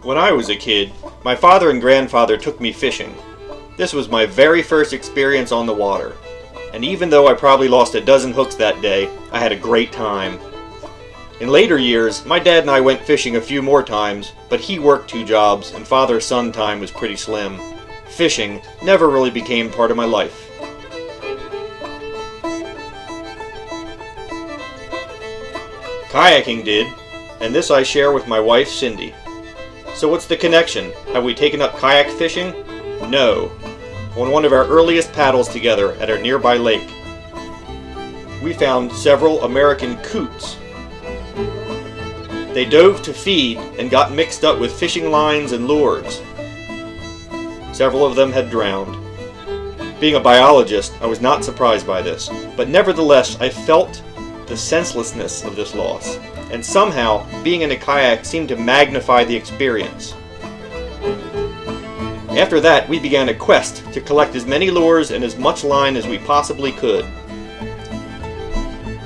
When I was a kid, my father and grandfather took me fishing. This was my very first experience on the water. And even though I probably lost a dozen hooks that day, I had a great time. In later years, my dad and I went fishing a few more times, but he worked 2 jobs and father-son time was pretty slim. Fishing never really became part of my life. Kayaking did, and this I share with my wife Cindy. So what's the connection? Have we taken up kayak fishing? No. On one of our earliest paddles together at our nearby lake, we found several American coots. They dove to feed and got mixed up with fishing lines and lures. Several of them had drowned. Being a biologist, I was not surprised by this, but nevertheless I felt the senselessness of this loss, and somehow being in a kayak seemed to magnify the experience. After that, we began a quest to collect as many lures and as much line as we possibly could.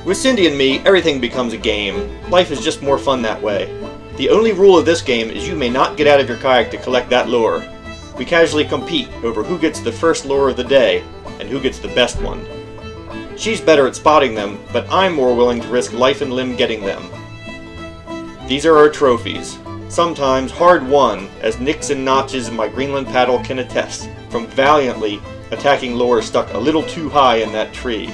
With Cindy and me, everything becomes a game. Life is just more fun that way. The only rule of this game is you may not get out of your kayak to collect that lure. We casually compete over who gets the first lure of the day and who gets the best one. She's better at spotting them, but I'm more willing to risk life and limb getting them. These are our trophies, sometimes hard won, as nicks and notches in my Greenland paddle can attest, from valiantly attacking lures stuck a little too high in that tree.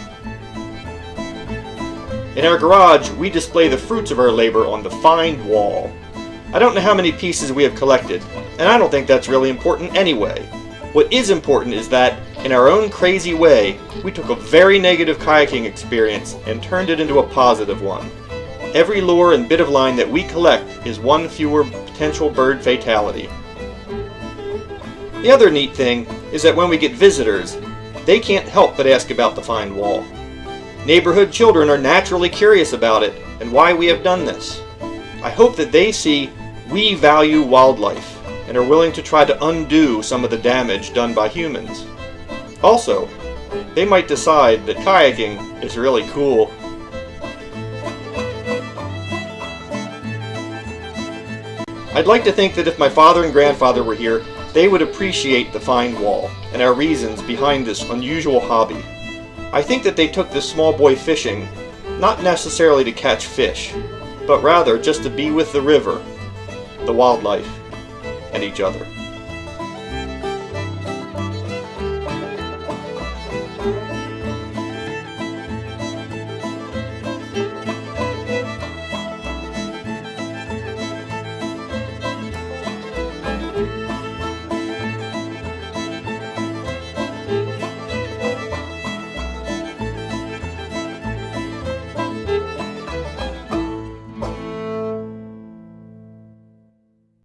In our garage, we display the fruits of our labor on the find wall. I don't know how many pieces we have collected, and I don't think that's really important anyway. What is important is that, in our own crazy way, we took a very negative kayaking experience and turned it into a positive one. Every lure and bit of line that we collect is one fewer potential bird fatality. The other neat thing is that when we get visitors, they can't help but ask about the find wall. Neighborhood children are naturally curious about it and why we have done this. I hope that they see we value wildlife and are willing to try to undo some of the damage done by humans. Also, they might decide that kayaking is really cool. I'd like to think that if my father and grandfather were here, they would appreciate the find wall and our reasons behind this unusual hobby. I think that they took this small boy fishing, not necessarily to catch fish, but rather just to be with the river, the wildlife, and each other.